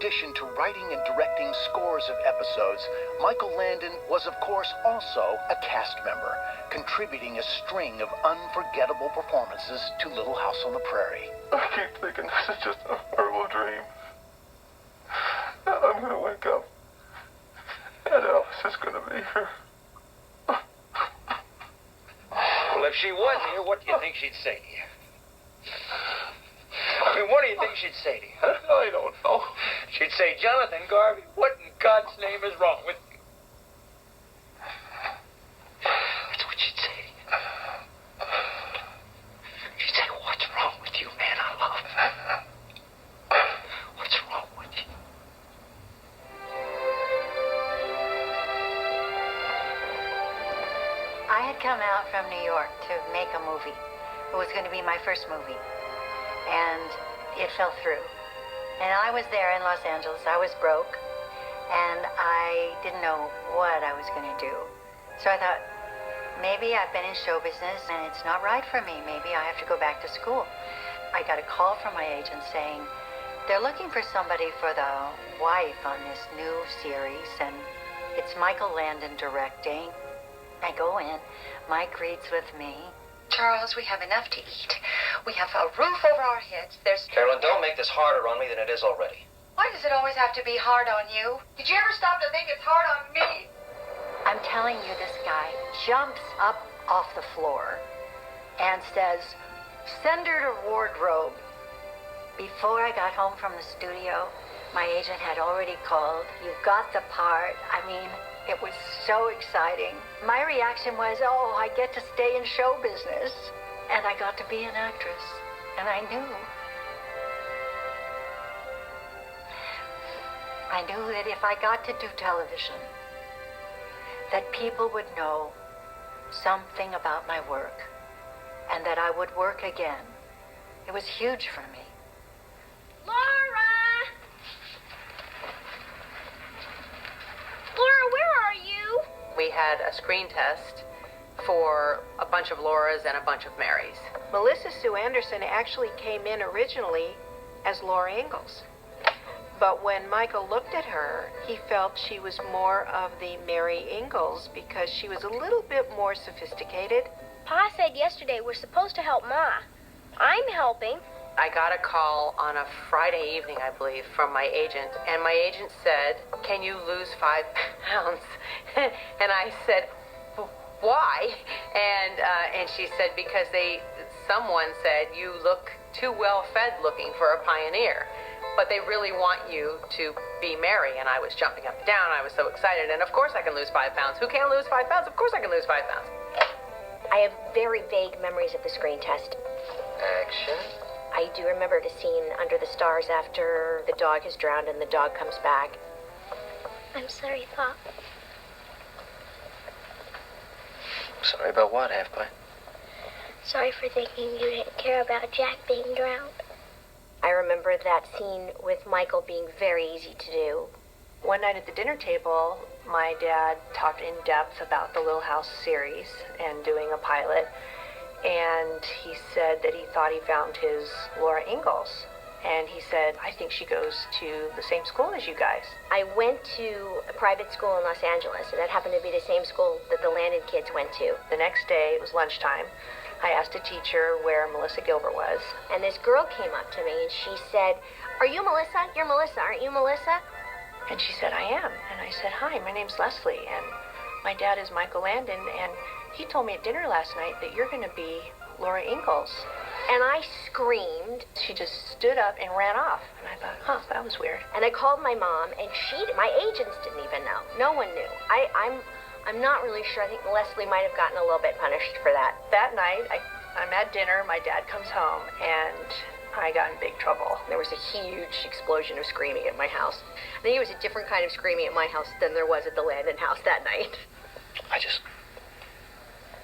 addition to writing and directing scores of episodes, Michael Landon was, of course, also a cast member, contributing a string of unforgettable performances to Little House on the Prairie. I keep thinking this is just a horrible dream. I'm gonna wake up, and Alice is gonna be here. Well, if she was here, what do you think she'd say to you? I mean, what do you think she'd say to you? I don't know. She'd say, Jonathan Garvey, what in God's name is wrong with you? That's what she'd say to you. She'd say, what's wrong with you, man I love? What's wrong with you? I had come out from New York to make a movie. It was going to be my first movie. And it fell through. And I was there in Los Angeles. I was broke. And I didn't know what I was going to do. So I thought, maybe I've been in show business and it's not right for me. Maybe I have to go back to school. I got a call from my agent saying, they're looking for somebody for the wife on this new series. And it's Michael Landon directing. I go in. Mike reads with me. Charles, we have enough to eat. We have a roof over our heads. There's... Carolyn, don't make this harder on me than it is already. Why does it always have to be hard on you? Did you ever stop to think it's hard on me? I'm telling you, this guy jumps up off the floor and says, send her to wardrobe. Before I got home from the studio, my agent had already called. You've got the part. I mean... it was so exciting. My reaction was, oh, I get to stay in show business. And I got to be an actress. And I knew that if I got to do television, that people would know something about my work. And that I would work again. It was huge for me. Laura! Laura, where are you? We had a screen test for a bunch of Lauras and a bunch of Marys. Melissa Sue Anderson actually came in originally as Laura Ingalls. But when Michael looked at her, he felt she was more of the Mary Ingalls because she was a little bit more sophisticated. Pa said yesterday we're supposed to help Ma. I'm helping. I got a call on a Friday evening, I believe, from my agent, and my agent said, can you lose 5 pounds? And I said, why? And she said, because someone said you look too well-fed looking for a pioneer, but they really want you to be Mary. And I was jumping up and down. I was so excited, and of course I can lose 5 pounds. Who can't lose 5 pounds? Of course I can lose 5 pounds. I have very vague memories of the screen test. Action. I do remember the scene under the stars after the dog has drowned and the dog comes back. I'm sorry, Pa. Sorry about what, Half-Pint? Sorry for thinking you didn't care about Jack being drowned. I remember that scene with Michael being very easy to do. One night at the dinner table, my dad talked in depth about the Little House series and doing a pilot. And he said that he thought he found his Laura Ingalls. And he said, I think she goes to the same school as you guys. I went to a private school in Los Angeles, and that happened to be the same school that the Landon kids went to. The next day, it was lunchtime. I asked a teacher where Melissa Gilbert was. And this girl came up to me, and she said, are you Melissa? You're Melissa, aren't you Melissa? And she said, I am. And I said, hi, my name's Leslie, and my dad is Michael Landon, and he told me at dinner last night that you're going to be Laura Ingalls. And I screamed. She just stood up and ran off. And I thought, that was weird. And I called my mom, and my agents didn't even know. No one knew. I'm not really sure. I think Leslie might have gotten a little bit punished for that. That night, I'm at dinner. My dad comes home, and I got in big trouble. There was a huge explosion of screaming at my house. I think it was a different kind of screaming at my house than there was at the Landon house that night. I just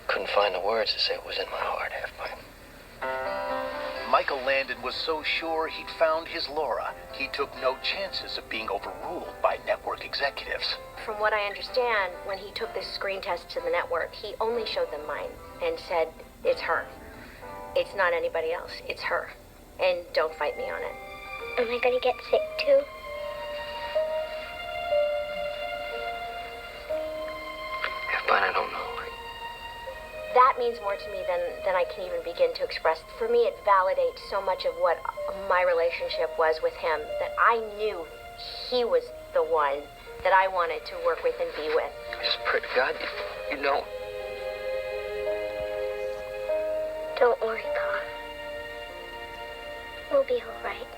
couldn't find the words to say what was in my heart, Half-Pint. Michael Landon was so sure he'd found his Laura, he took no chances of being overruled by network executives. From what I understand, when he took this screen test to the network, he only showed them mine and said, it's her. It's not anybody else. It's her. And don't fight me on it. Am I going to get sick too? I don't know. That means more to me than I can even begin to express. For me, it validates so much of what my relationship was with him, that I knew he was the one that I wanted to work with and be with. I just pray to God you don't. Don't worry, Pa. We'll be all right.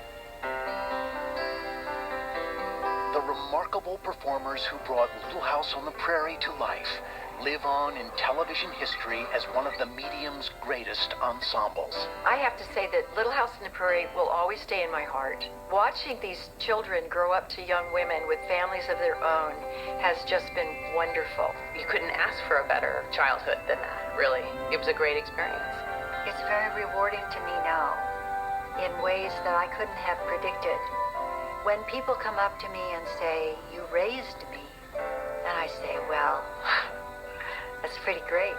The remarkable performers who brought Little House on the Prairie to life live on in television history as one of the medium's greatest ensembles. I have to say that Little House on the Prairie will always stay in my heart. Watching these children grow up to young women with families of their own has just been wonderful. You couldn't ask for a better childhood than that, really. It was a great experience. It's very rewarding to me now in ways that I couldn't have predicted. When people come up to me and say, "You raised me," and I say, "Well, that's pretty great."